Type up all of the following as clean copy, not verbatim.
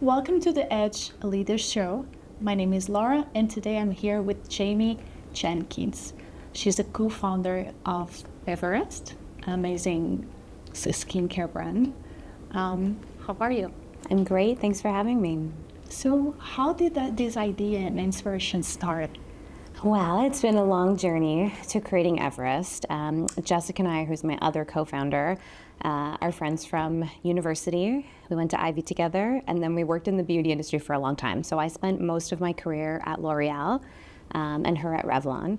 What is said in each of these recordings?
Welcome to the Edge Leaders Show. My name is Laura, and today I'm here with Jayme Jenkins. She's a co-founder of Everist, an amazing skincare brand. How are you? I'm great. Thanks for having me. So, how did this idea and inspiration start? Well, it's been a long journey to creating Everest. Jessica and I, who's my other co-founder, are friends from university. We went to Ivy together, and then we worked in the beauty industry for a long time. So I spent most of my career at L'Oreal and her at Revlon.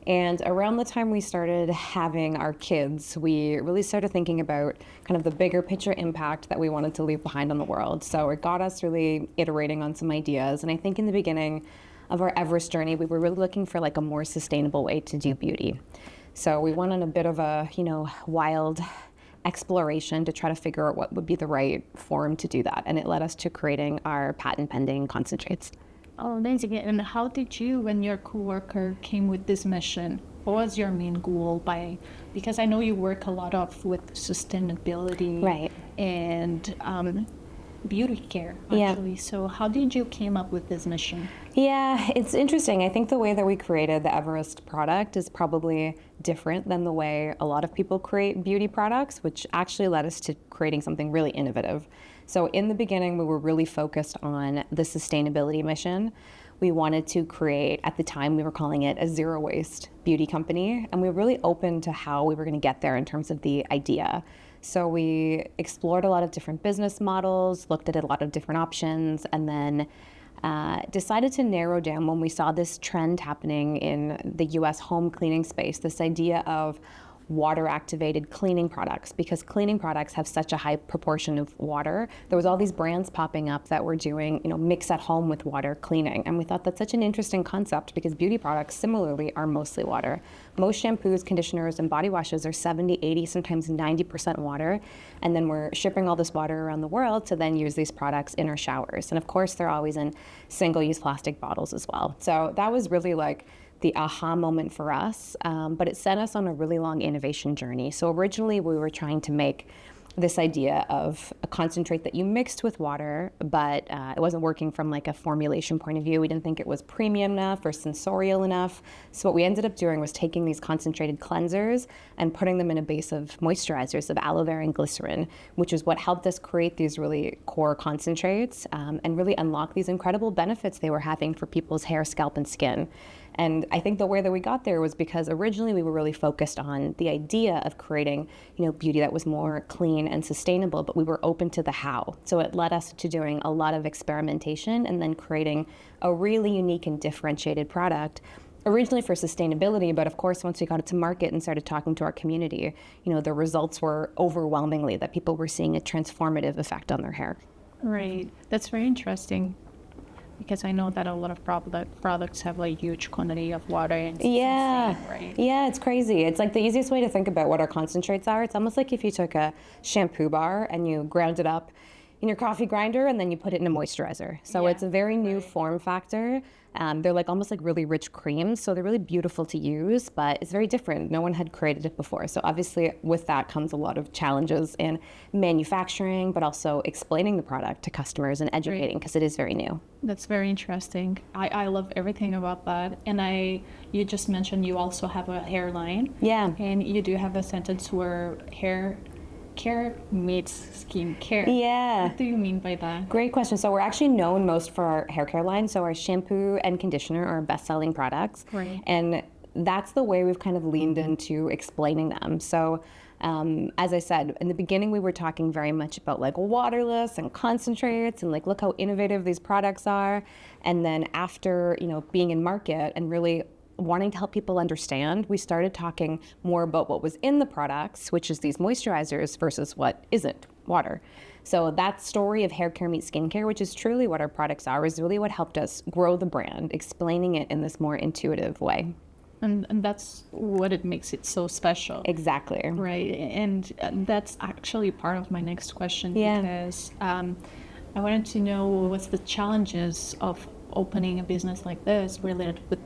And around the time we started having our kids, we really started thinking about kind of the bigger picture impact that we wanted to leave behind on the world. So it got us really iterating on some ideas. And I think in the beginning of our Everest journey, we were really looking for like a more sustainable way to do beauty. So we went on a bit of a, wild exploration to try to figure out what would be the right form to do that. And it led us to creating our patent pending concentrates. Oh, amazing. And how did you and your coworker came with this mission? What was your main goal because I know you work a lot with sustainability Right. and beauty care, actually. Yeah. So how did you came up with this mission? Yeah, it's interesting. I think the way that we created the Everest product is probably different than the way a lot of people create beauty products, which actually led us to creating something really innovative. So in the beginning, we were really focused on the sustainability mission. We wanted to create, at the time, we were calling it a zero waste beauty company, and we were really open to how we were going to get there in terms of the idea. So we explored a lot of different business models, looked at a lot of different options, and then decided to narrow down when we saw this trend happening in the US home cleaning space, this idea of water-activated cleaning products, because cleaning products have such a high proportion of water. There was all these brands popping up that were doing, mix at home with water cleaning. And we thought that's such an interesting concept because beauty products similarly are mostly water. Most shampoos, conditioners, and body washes are 70, 80, sometimes 90% water. And then we're shipping all this water around the world to then use these products in our showers. And of course, they're always in single-use plastic bottles as well. So that was really like the aha moment for us, but it sent us on a really long innovation journey. So originally we were trying to make this idea of a concentrate that you mixed with water, but it wasn't working from like a formulation point of view. We didn't think it was premium enough or sensorial enough. So what we ended up doing was taking these concentrated cleansers and putting them in a base of moisturizers of aloe vera and glycerin, which is what helped us create these really core concentrates and really unlock these incredible benefits they were having for people's hair, scalp, and skin. And I think the way that we got there was because originally we were really focused on the idea of creating, beauty that was more clean and sustainable, but we were open to the how. So it led us to doing a lot of experimentation and then creating a really unique and differentiated product, originally for sustainability, but of course, once we got it to market and started talking to our community, the results were overwhelmingly that people were seeing a transformative effect on their hair. Right. That's very interesting. Because I know that a lot of products have like huge quantity of water and it's insane, right? Yeah, it's crazy. It's like the easiest way to think about what our concentrates are. It's almost like if you took a shampoo bar and you ground it up in your coffee grinder and then you put it in a moisturizer. So it's a very new form factor. They're like almost like really rich creams, so they're really beautiful to use, but it's very different. No one had created it before. So obviously with that comes a lot of challenges in manufacturing, but also explaining the product to customers and educating because it is very new. That's very interesting. I love everything about that. And you just mentioned you also have a hairline. Yeah. And you do have a sentence where hair care meets skin care. Yeah. What do you mean by that? Great question. So we're actually known most for our hair care line. So our shampoo and conditioner are our best-selling products. Right. And that's the way we've kind of leaned into explaining them. So as I said, in the beginning, we were talking very much about like waterless and concentrates and like, look how innovative these products are. And then after, being in market and really wanting to help people understand, we started talking more about what was in the products, which is these moisturizers versus what isn't, water. So that story of hair care meets skincare, which is truly what our products are, is really what helped us grow the brand, explaining it in this more intuitive way. And that's what it makes it so special. Exactly. Right. And that's actually part of my next question because I wanted to know what's the challenges of opening a business like this related with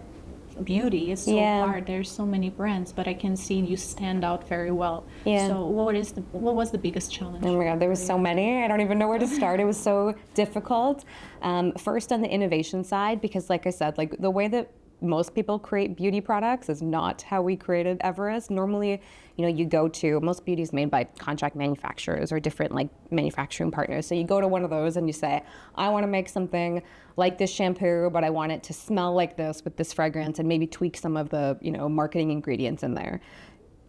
beauty is so Yeah. hard. There's so many brands, but I can see you stand out very well. Yeah. So what was the biggest challenge? Oh my God, there was so many. I don't even know where to start. It was so difficult. First on the innovation side, because like I said, like the way that most people create beauty products is not how we created Everest. Normally, you go to, most beauty is made by contract manufacturers or different like manufacturing partners. So you go to one of those and you say, I want to make something like this shampoo, but I want it to smell like this with this fragrance and maybe tweak some of the, marketing ingredients in there.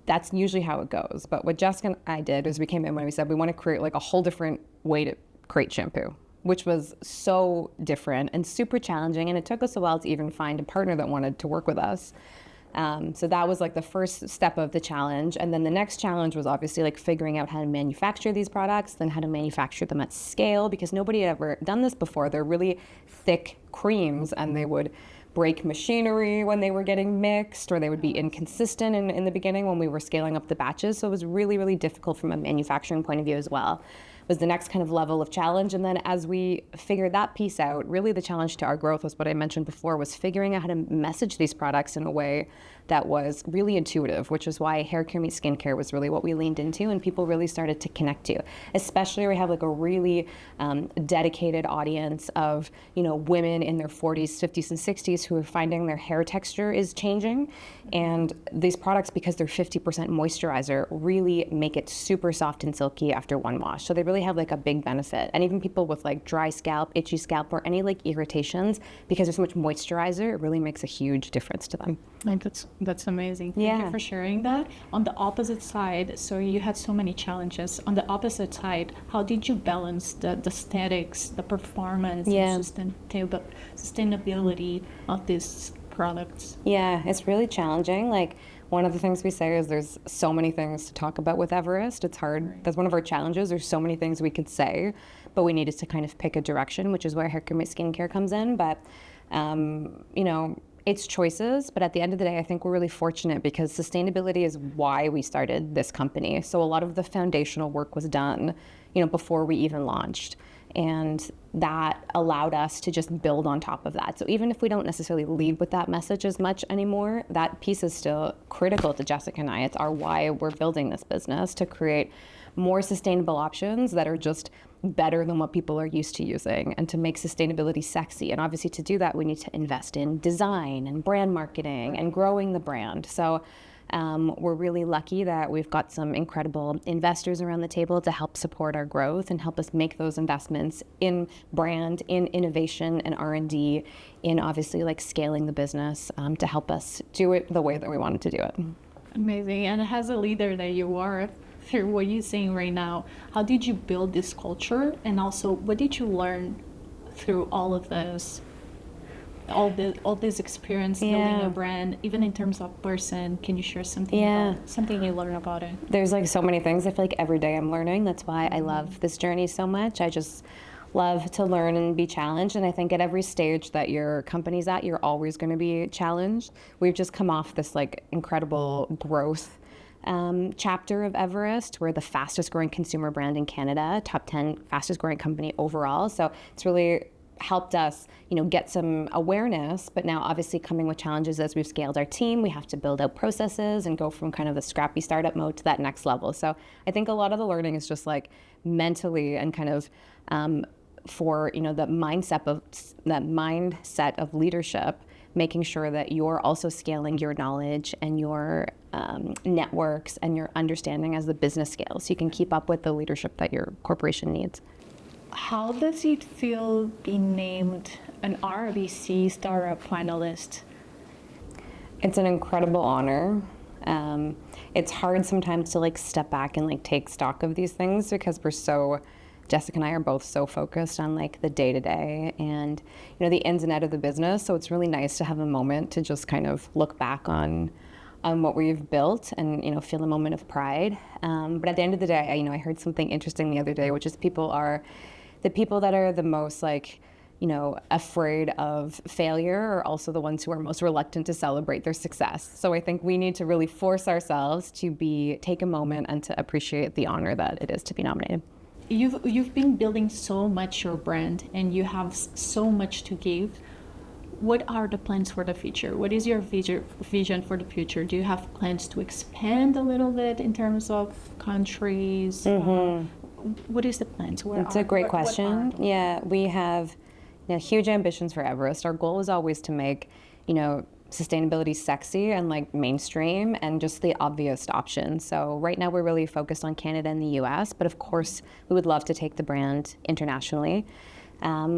That's usually how it goes. But what Jessica and I did is we came in when we said we want to create like a whole different way to create shampoo, which was so different and super challenging. And it took us a while to even find a partner that wanted to work with us. So that was like the first step of the challenge. And then the next challenge was obviously like figuring out how to manufacture these products, then how to manufacture them at scale, because nobody had ever done this before. They're really thick creams and they would break machinery when they were getting mixed, or they would be inconsistent in the beginning when we were scaling up the batches. So it was really, really difficult from a manufacturing point of view as well. Was the next kind of level of challenge. And then as we figured that piece out, really the challenge to our growth was what I mentioned before, was figuring out how to message these products in a way that was really intuitive, which is why hair care meets skincare was really what we leaned into and people really started to connect to. Especially we have like a really dedicated audience of, women in their 40s, 50s, and 60s who are finding their hair texture is changing. And these products, because they're 50% moisturizer, really make it super soft and silky after one wash. So they really have like a big benefit. And even people with like dry scalp, itchy scalp, or any like irritations, because there's so much moisturizer, it really makes a huge difference to them. And that's amazing. Thank you for sharing that. On the opposite side, so you had so many challenges. On the opposite side, how did you balance the aesthetics, the performance, and sustainability of these products? Yeah, it's really challenging. Like one of the things we say is there's so many things to talk about with Everest. It's hard. Right. That's one of our challenges. There's so many things we could say, but we needed to kind of pick a direction, which is where hair care meets skincare comes in. But it's choices, but at the end of the day, I think we're really fortunate because sustainability is why we started this company. So a lot of the foundational work was done, before we even launched. And that allowed us to just build on top of that. So even if we don't necessarily lead with that message as much anymore, that piece is still critical to Jessica and I. It's our why we're building this business, to create more sustainable options that are just better than what people are used to using, and to make sustainability sexy. And obviously to do that, we need to invest in design and brand marketing and growing the brand. So we're really lucky that we've got some incredible investors around the table to help support our growth and help us make those investments in brand, in innovation and R&D, in obviously like scaling the business to help us do it the way that we wanted to do it. Amazing. And as a leader that you are, through what you're saying right now, how did you build this culture? And also, what did you learn through all of this? All this experience building a brand, even in terms of person, can you share something about something you learned about it? There's like so many things. I feel like every day I'm learning. That's why I love this journey so much. I just love to learn and be challenged. And I think at every stage that your company's at, you're always going to be challenged. We've just come off this like incredible growth chapter of Everest. We're the fastest growing consumer brand in Canada, top 10 fastest growing company overall. So it's really helped us, get some awareness, but now obviously coming with challenges as we've scaled our team, we have to build out processes and go from kind of the scrappy startup mode to that next level. So I think a lot of the learning is just like mentally and kind of for, the mindset of leadership, making sure that you're also scaling your knowledge and your networks and your understanding as the business scales so you can keep up with the leadership that your corporation needs. How does it feel being named an RBC Startup finalist? It's an incredible honor. It's hard sometimes to like step back and like take stock of these things because Jessica and I are both so focused on like the day-to-day and the ins and outs of the business. So it's really nice to have a moment to just kind of look back on what we've built and feel a moment of pride. But at the end of the day, I heard something interesting the other day, which is the people that are the most like afraid of failure are also the ones who are most reluctant to celebrate their success. So I think we need to really force ourselves to take a moment and to appreciate the honor that it is to be nominated. You've been building so much your brand and you have so much to give. what are the plans for the future? What is your vision for the future? Do you have plans to expand a little bit in terms of countries? What is the plans? It's a great question. Yeah, we have huge ambitions for Everest. Our goal is always to make, sustainability sexy and like mainstream and just the obvious option. So right now we're really focused on Canada and the US, but of course we would love to take the brand internationally.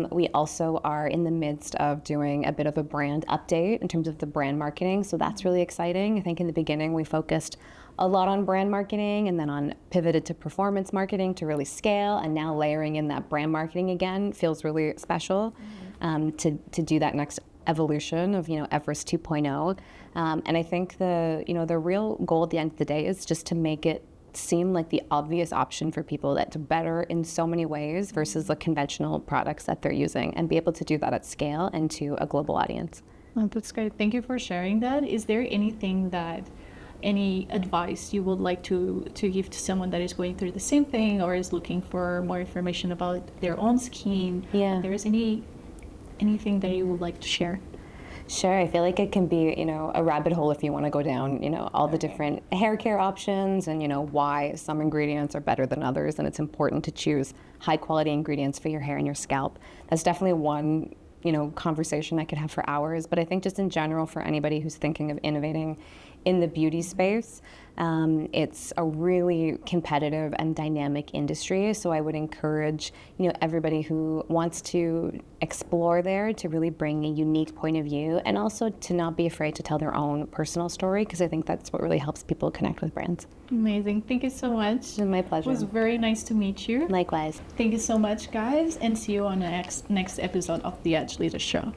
We also are in the midst of doing a bit of a brand update in terms of the brand marketing, so that's really exciting. I think in the beginning we focused a lot on brand marketing and then pivoted to performance marketing to really scale, and now layering in that brand marketing again feels really special to do that next evolution of Everest 2.0. And I think the real goal at the end of the day is just to make it seem like the obvious option for people that's better in so many ways versus the conventional products that they're using, and be able to do that at scale and to a global audience. Oh, that's great. Thank you for sharing that. Is there any advice you would like to give to someone that is going through the same thing or is looking for more information about their own skin? Yeah. If there is anything that you would like to share? Sure. I feel like it can be, a rabbit hole if you want to go down, all the different hair care options and, why some ingredients are better than others. And it's important to choose high quality ingredients for your hair and your scalp. That's definitely one, conversation I could have for hours. But I think just in general, for anybody who's thinking of innovating in the beauty space, it's a really competitive and dynamic industry. So I would encourage, everybody who wants to explore there to really bring a unique point of view, and also to not be afraid to tell their own personal story, because I think that's what really helps people connect with brands. Amazing. Thank you so much. My pleasure. It was very nice to meet you. Likewise. Thank you so much, guys, and see you on the next episode of the Edge Leader Show.